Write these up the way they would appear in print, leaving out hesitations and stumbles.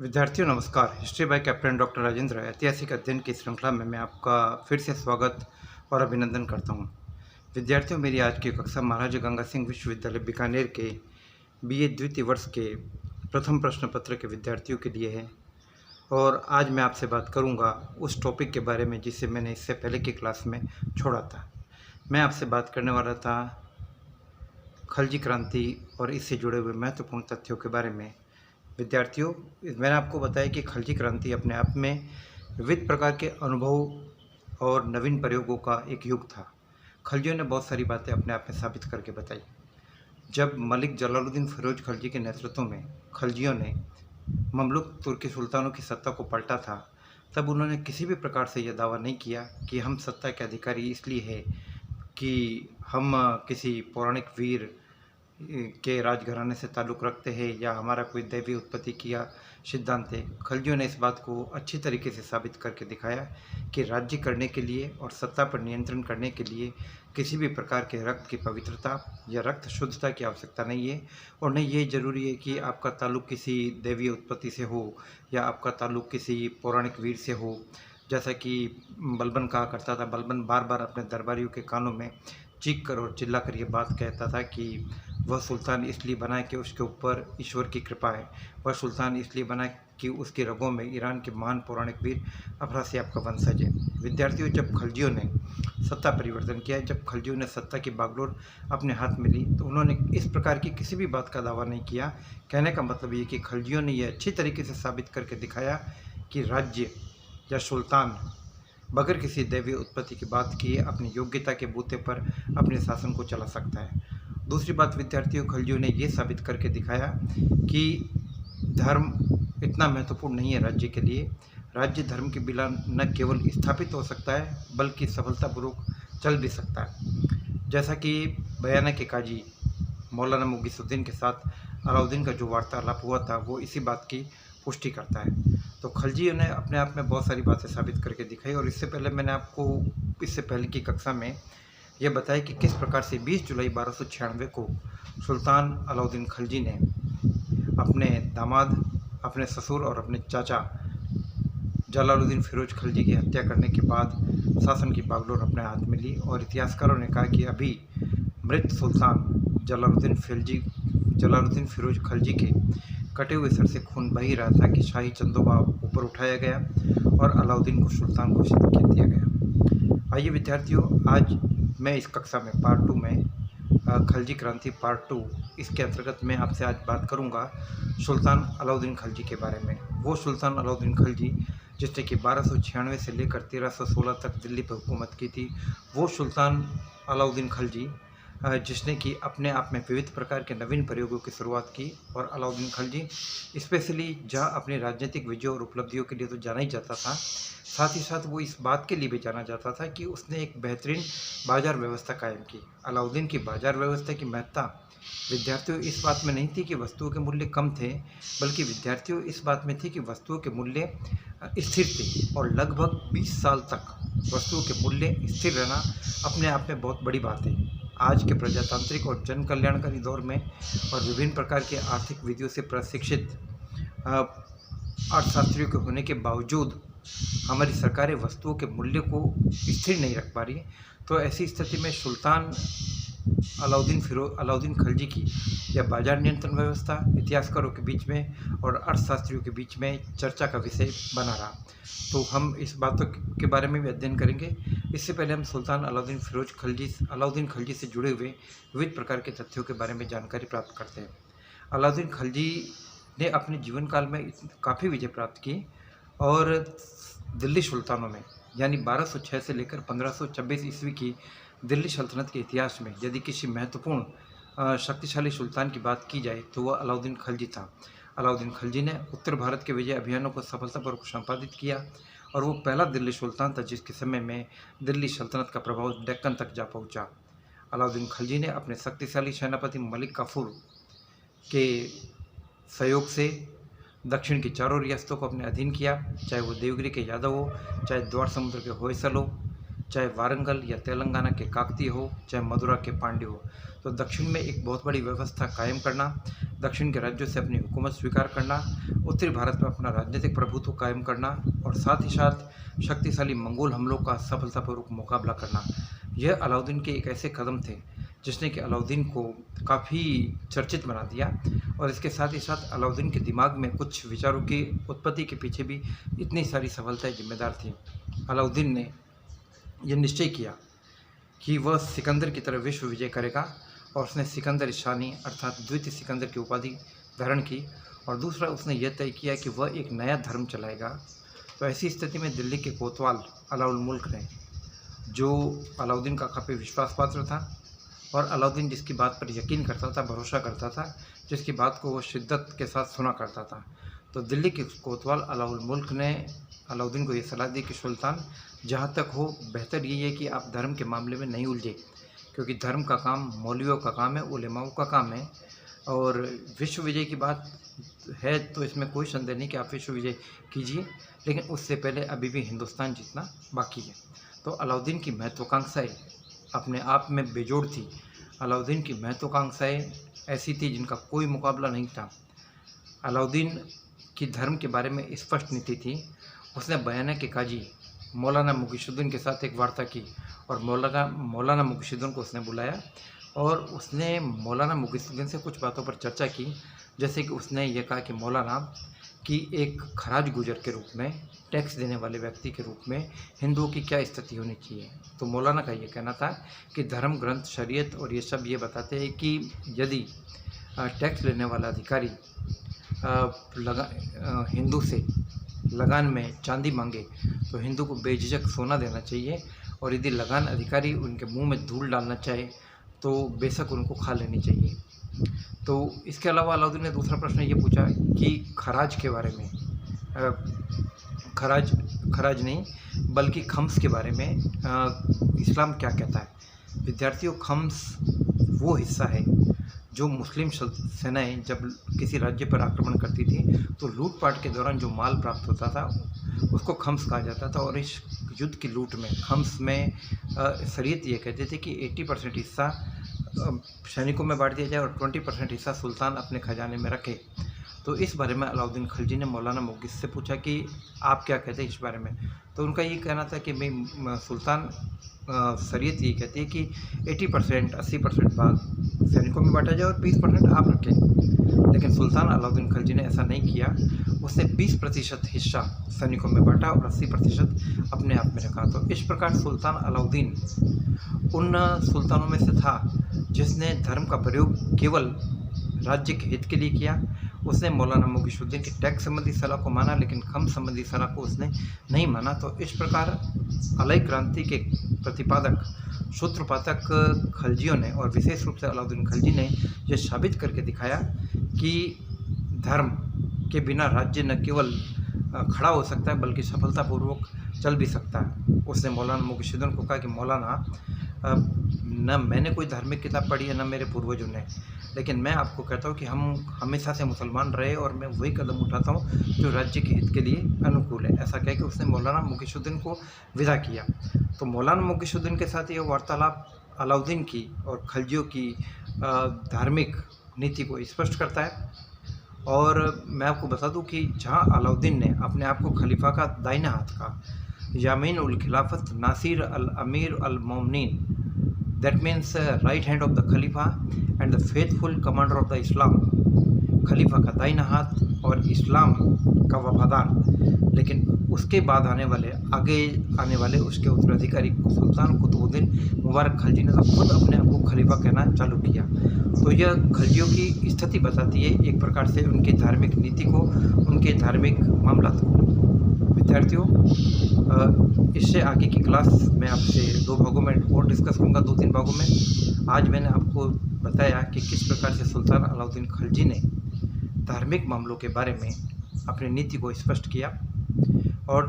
विद्यार्थियों नमस्कार। History by captain doctor Rajendra ऐतिहासिक अध्ययन की श्रृंखला में मैं आपका फिर से स्वागत और अभिनंदन करता हूं। विद्यार्थियों, मेरी आज की कक्षा महाराजा गंगा सिंह विश्वविद्यालय बीकानेर के बीए द्वितीय वर्ष के प्रथम प्रश्न पत्र के विद्यार्थियों के लिए है और आज मैं आपसे बात करूंगा उस टॉपिक के बारे में जिसे मैंने इससे पहले की क्लास में छोड़ा था। मैं आपसे बात करने वाला था खलजी क्रांति और इससे जुड़े हुए महत्वपूर्ण तथ्यों के बारे में। विद्यार्थियों, मैंने आपको बताया कि खलजी क्रांति अपने आप में विविध प्रकार के अनुभव और नवीन प्रयोगों का एक युग था। खलजियों ने बहुत सारी बातें अपने आप में साबित करके बताई। जब मलिक जलालुद्दीन फिरोज खलजी के नेतृत्व में खलजियों ने ममलुक तुर्की सुल्तानों की सत्ता को पलटा था, तब उन्होंने किसी भी प्रकार से यह दावा नहीं किया कि हम सत्ता के अधिकारी इसलिए हैं कि हम किसी पौराणिक वीर के राजघराने से ताल्लुक़ रखते हैं या हमारा कोई दैवी उत्पत्ति किया सिद्धांत है। खलजियों ने इस बात को अच्छी तरीके से साबित करके दिखाया कि राज्य करने के लिए और सत्ता पर नियंत्रण करने के लिए किसी भी प्रकार के रक्त की पवित्रता या रक्त शुद्धता की आवश्यकता नहीं है, और नहीं ये ज़रूरी है कि आपका ताल्लुक़ किसी दैवीय उत्पत्ति से हो या आपका ताल्लुक़ किसी पौराणिक वीर से हो। जैसा कि बलबन कहा करता था, बलबन बार बार अपने दरबारियों के कानों में चीख कर और चिल्ला कर ये बात कहता था कि वह सुल्तान इसलिए बना कि उसके ऊपर ईश्वर की कृपा है, वह सुल्तान इसलिए बना कि उसकी रगों में ईरान के महान पौराणिक वीर अफरासियाब का वंशज है। विद्यार्थियों, जब खलजियों ने सत्ता परिवर्तन किया, जब खलजियों ने सत्ता की बागडोर अपने हाथ में ली, तो उन्होंने इस प्रकार की किसी भी बात का दावा नहीं किया। कहने का मतलब ये कि खलजियों ने यह अच्छी तरीके से साबित करके दिखाया कि राज्य या सुल्तान बगैर किसी दैवीय उत्पत्ति की बात किए अपनी योग्यता के बूते पर अपने शासन को चला सकता है। दूसरी बात विद्यार्थियों, खलजियों ने ये साबित करके दिखाया कि धर्म इतना महत्वपूर्ण नहीं है राज्य के लिए। राज्य धर्म के बिना न केवल स्थापित हो सकता है बल्कि सफलतापूर्वक चल भी सकता है। जैसा कि बयाना के काजी मौलाना मुगीसुद्दीन के साथ अलाउद्दीन का जो वार्तालाप हुआ था वो इसी बात की पुष्टि करता है। तो खलजियों ने अपने आप में बहुत सारी बातें साबित करके दिखाई, और इससे पहले मैंने आपको इससे पहले की कक्षा में यह बताया कि किस प्रकार से 20 जुलाई 1296 को सुल्तान अलाउद्दीन खलजी ने अपने दामाद, अपने ससुर और अपने चाचा जलालुद्दीन फिरोज खलजी की हत्या करने के बाद शासन की बागडोर अपने हाथ में ली। और इतिहासकारों ने कहा कि अभी मृत सुल्तान जलालुद्दीन फिरोज खलजी के कटे हुए सर से खून बही रहा था कि शाही चंदोबा ऊपर उठाया गया और अलाउद्दीन को सुल्तान घोषित कर दिया गया। आइए विद्यार्थियों, आज मैं इस कक्षा में पार्ट 2 में खलजी क्रांति पार्ट 2, इसके अंतर्गत मैं आपसे आज बात करूंगा सुल्तान अलाउद्दीन खलजी के बारे में। वो सुल्तान अलाउद्दीन खलजी जिसने कि 1296 से लेकर 1316 तक दिल्ली पर हुकूमत की थी। वो सुल्तान अलाउद्दीन खलजी जिसने कि अपने आप में विविध प्रकार के नवीन प्रयोगों की शुरुआत की। और अलाउद्दीन खलजी स्पेशली जहाँ अपनी राजनीतिक विजयों और उपलब्धियों के लिए तो जाना ही जाता था, साथ ही साथ वो इस बात के लिए भी जाना जाता था कि उसने एक बेहतरीन बाजार व्यवस्था कायम की। अलाउद्दीन की बाजार व्यवस्था की महत्ता विद्यार्थियों इस बात में नहीं थी कि वस्तुओं के मूल्य कम थे, बल्कि विद्यार्थियों इस बात में थी कि वस्तुओं के मूल्य स्थिर थे, और लगभग 20 साल तक वस्तुओं के मूल्य स्थिर रहना अपने आप में बहुत बड़ी बात है। आज के प्रजातांत्रिक और जन कल्याणकारी दौर में और विभिन्न प्रकार के आर्थिक विधियों से प्रशिक्षित अर्थशास्त्रियों के होने के बावजूद हमारी सरकारें वस्तुओं के मूल्य को स्थिर नहीं रख पा रही। तो ऐसी स्थिति में सुल्तान अलाउद्दीन खलजी की यह बाजार नियंत्रण व्यवस्था इतिहासकारों के बीच में और अर्थशास्त्रियों के बीच में चर्चा का विषय बना रहा। तो हम इस बातों के बारे में भी अध्ययन करेंगे। इससे पहले हम सुल्तान अलाउद्दीन खलजी से जुड़े हुए विविध प्रकार के तथ्यों के बारे में जानकारी प्राप्त करते हैं। अलाउद्दीन खलजी ने अपने जीवन काल में काफ़ी विजय प्राप्त की, और दिल्ली सुल्तानों में यानी 1206 से लेकर 1526 ईस्वी की दिल्ली सल्तनत के इतिहास में यदि किसी महत्वपूर्ण शक्तिशाली सुल्तान की बात की जाए तो वह अलाउद्दीन खलजी था। अलाउद्दीन खलजी ने उत्तर भारत के विजय अभियानों को सफलतापूर्वक संपादित किया, और वो पहला दिल्ली सुल्तान था जिसके समय में दिल्ली सल्तनत का प्रभाव डेक्कन तक जा पहुंचा। अलाउद्दीन खलजी ने अपने शक्तिशाली सेनापति मलिक काफूर के सहयोग से दक्षिण की चारों रियासतों को अपने अधीन किया, चाहे वो देवगिरी के यादव हो, चाहे द्वार समुद्र के होयसल हो, चाहे वारंगल या तेलंगाना के काकती हो, चाहे मदुरा के पांड्य हो। तो दक्षिण में एक बहुत बड़ी व्यवस्था कायम करना, दक्षिण के राज्यों से अपनी हुकूमत स्वीकार करना, उत्तरी भारत में अपना राजनीतिक प्रभुत्व कायम करना और साथ ही साथ शक्तिशाली मंगोल हमलों का सफलतापूर्वक मुकाबला करना। यह अलाउद्दीन के एक ऐसे कदम थे जिसने कि अलाउद्दीन को काफ़ी चर्चित बना दिया और इसके साथ ही साथ अलाउद्दीन के दिमाग में कुछ विचारों की उत्पत्ति के पीछे भी इतनी सारी सफलताएं जिम्मेदार थी। अलाउद्दीन ने यह निश्चय किया कि वह सिकंदर की तरह विश्व विजय करेगा और उसने सिकंदर शानी अर्थात द्वितीय सिकंदर की उपाधि धारण की और दूसरा उसने यह तय किया कि वह एक नया धर्म चलाएगा। तो ऐसी स्थिति में दिल्ली के कोतवाल अलाउल मुल्क ने, जो अलाउद्दीन का काफ़ी विश्वास पात्र था और अलाउद्दीन जिसकी बात पर यकीन करता था, भरोसा करता था, जिसकी बात को वो शिद्दत के साथ सुना करता था, तो दिल्ली के कोतवाल अलाउल मुल्क ने अलाउद्दीन को ये सलाह दी कि सुल्तान, जहाँ तक हो बेहतर ये है कि आप धर्म के मामले में नहीं उलझे, क्योंकि धर्म का काम मौलवियों का काम है, उलेमाओं का काम है। और विश्व विजय की बात है तो इसमें कोई संदेह नहीं कि आप विश्व विजय कीजिए, लेकिन उससे पहले अभी भी हिंदुस्तान जीतना बाकी है। तो अलाउद्दीन की महत्वाकांक्षाएँ अपने आप में बेजोड़ थी। अलाउद्दीन की महत्वाकांक्षाएँ ऐसी थी जिनका कोई मुकाबला नहीं था। अलाउद्दीन की धर्म के बारे में स्पष्ट नीति थी। उसने बयाना के काजी मौलाना मुगिशुद्दीन के साथ एक वार्ता की और मौलाना मुगिशुद्दीन को उसने बुलाया और उसने मौलाना मुगिशुद्दीन से कुछ बातों पर चर्चा की, जैसे कि उसने ये कहा कि मौलाना की एक खराज गुजर के रूप में, टैक्स देने वाले व्यक्ति के रूप में हिंदुओं की क्या स्थिति होनी चाहिए। तो मौलाना का ये कहना था कि धर्म ग्रंथ, शरीयत और ये सब ये बताते हैं कि यदि टैक्स लेने वाला अधिकारी हिंदू से लगान में चांदी मांगे तो हिंदू को बेझिझक सोना देना चाहिए और यदि लगान अधिकारी उनके मुंह में धूल डालना चाहे तो बेशक उनको खा लेनी चाहिए। तो इसके अलावा अलाउद्दीन ने दूसरा प्रश्न ये पूछा कि खराज के बारे में, खराज नहीं बल्कि खम्स के बारे में इस्लाम क्या कहता है। विद्यार्थियों, खम्स वो हिस्सा है जो मुस्लिम सेनाएं जब किसी राज्य पर आक्रमण करती थी तो लूटपाट के दौरान जो माल प्राप्त होता था उसको खम्स कहा जाता था। और इस युद्ध की लूट में खम्स में शरीयत ये कहते थे कि 80% हिस्सा सैनिकों में बांट दिया जाए और 20% हिस्सा सुल्तान अपने खजाने में रखे। तो इस बारे में अलाउद्दीन खिलजी ने मौलाना मुगिस से पूछा कि आप क्या कहते हैं इस बारे में। तो उनका ये कहना था कि भाई सुल्तान, शरीयत ये कहती है कि 80% 80% भाग सैनिकों में बांटा जाए और 20% आप रखें। लेकिन सुल्तान अलाउद्दीन खिलजी ने ऐसा नहीं किया। उसने 20% हिस्सा सैनिकों में बांटा और 80% अपने आप में रखा। तो इस प्रकार सुल्तान अलाउद्दीन उन सुल्तानों में से था जिसने धर्म का प्रयोग केवल राज्य के हित के लिए किया। उसने मौलाना मुगिशुद्दीन की टैक्स संबंधी सलाह को माना, लेकिन खम संबंधी सलाह को उसने नहीं माना। तो इस प्रकार अलई क्रांति के प्रतिपादक सूत्रपातक खलजियों ने और विशेष रूप से अलाउद्दीन खिलजी ने यह साबित करके दिखाया कि धर्म के बिना राज्य न केवल खड़ा हो सकता है बल्कि सफलतापूर्वक चल भी सकता है। उसने मौलाना मुगिशुद्दीन को कहा कि मौलाना, न मैंने कोई धार्मिक किताब पढ़ी है न मेरे पूर्वजों ने, लेकिन मैं आपको कहता हूँ कि हम हमेशा से मुसलमान रहे और मैं वही कदम उठाता हूँ जो राज्य के हित के लिए अनुकूल है। ऐसा कह के उसने मौलाना मुगिशुद्दीन को विदा किया। तो मौलाना मुगिशुद्दीन के साथ ये वार्तालाप अलाउद्दीन की और खलजियों की धार्मिक नीति को स्पष्ट करता है। और मैं आपको बता दूं कि जहाँ अलाउद्दीन ने अपने आप को खलीफा का दाहिना हाथ का, यामीन उल खिलाफत नासिर अल अमीर अल मोमिनीन, that means right hand of the खलीफा and the faithful commander of the Islam, खलीफा का दाहिना हाथ और इस्लाम का वफादार। लेकिन उसके बाद आगे आने वाले उसके उत्तराधिकारी सुल्तान कुतुबुद्दीन मुबारक खिलजी ने खुद अपने आप को खलीफा कहना चालू किया। तो यह खलजियों की स्थिति बताती है एक प्रकार से उनकी धार्मिक नीति को, उनके धार्मिक मामला को। विद्यार्थियों, इससे आगे की क्लास मैं आपसे 2 भागों में और डिस्कस करूँगा, 2-3 भागों में। आज मैंने आपको बताया कि किस प्रकार से सुल्तान अलाउद्दीन खिलजी ने धार्मिक मामलों के बारे में अपनी नीति को स्पष्ट किया। और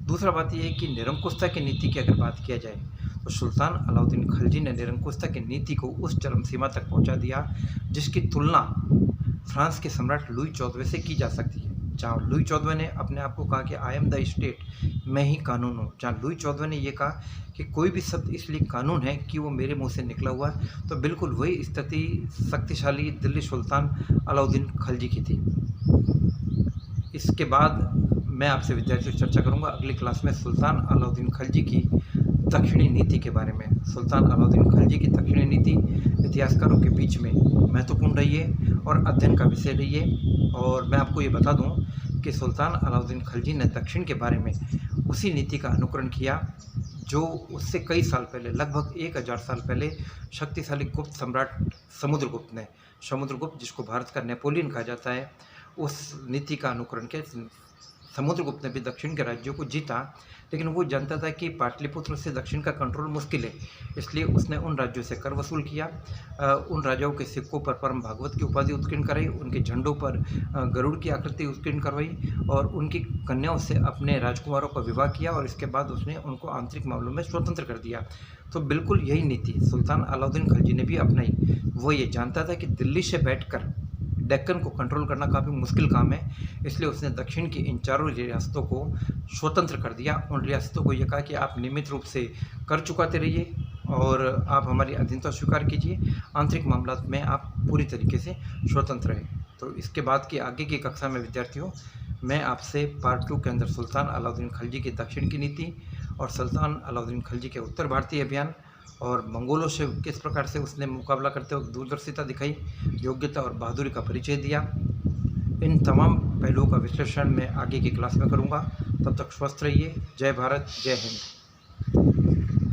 दूसरा बात यह है कि निरंकुशता की नीति की अगर बात किया जाए तो सुल्तान अलाउद्दीन खिलजी ने निरंकुशता की नीति को उस चरम सीमा तक पहुंचा दिया जिसकी तुलना फ्रांस के सम्राट लुई 14वें से की जा सकती है। जहाँ लुई 14वें ने अपने आप को कहा कि आई एम द स्टेट, मैं ही कानून हूँ, जहाँ लुई 14वें ने ये कहा कि कोई भी शब्द इसलिए कानून है कि वो मेरे मुंह से निकला हुआ है, तो बिल्कुल वही स्थिति शक्तिशाली दिल्ली सुल्तान अलाउद्दीन खिलजी की थी। इसके बाद मैं आपसे विद्यार्थियों से चर्चा करूंगा अगली क्लास में सुल्तान अलाउद्दीन खिलजी की दक्षिणी नीति के बारे में। सुल्तान अलाउद्दीन खिलजी की दक्षिणी नीति इतिहासकारों के बीच में महत्वपूर्ण रही है और अध्ययन का विषय रही है। और मैं आपको ये बता दूं कि सुल्तान अलाउद्दीन खिलजी ने दक्षिण के बारे में उसी नीति का अनुकरण किया जो उससे कई साल पहले, लगभग 1000 साल पहले शक्तिशाली गुप्त सम्राट समुद्रगुप्त जिसको भारत का नेपोलियन कहा जाता है, उस नीति का अनुकरण के समुद्रगुप्त ने भी दक्षिण के राज्यों को जीता, लेकिन वो जानता था कि पाटलिपुत्र से दक्षिण का कंट्रोल मुश्किल है, इसलिए उसने उन राज्यों से कर वसूल किया। उन राजाओं के सिक्कों पर परम भागवत की उपाधि उत्कीर्ण कराई, उनके झंडों पर गरुड़ की आकृति उत्कीर्ण करवाई और उनकी कन्याओं से अपने राजकुमारों का विवाह किया और इसके बाद उसने उनको आंतरिक मामलों में स्वतंत्र कर दिया। तो बिल्कुल यही नीति सुल्तान अलाउद्दीन खिलजी ने भी अपनाई। वो ये जानता था कि दिल्ली से बैठकर डेक्कन को कंट्रोल करना काफ़ी मुश्किल काम है, इसलिए उसने दक्षिण की इन चारों रियासतों को स्वतंत्र कर दिया। उन रियासतों को यह कहा कि आप नियमित रूप से कर चुकाते रहिए और आप हमारी अधीनता स्वीकार कीजिए, आंतरिक मामला में आप पूरी तरीके से स्वतंत्र हैं। तो इसके बाद की आगे की कक्षा में विद्यार्थियों मैं आपसे पार्ट 2 के अंदर सुल्तान अलाउद्दीन खिलजी की दक्षिण की नीति और सुल्तान अलाउद्दीन खिलजी के उत्तर भारतीय अभियान और मंगोलों से किस प्रकार से उसने मुकाबला करते वक्त दूरदर्शिता दिखाई, योग्यता और बहादुरी का परिचय दिया, इन तमाम पहलुओं का विश्लेषण मैं आगे की क्लास में करूँगा। तब तक स्वस्थ रहिए। जय भारत, जय हिंद।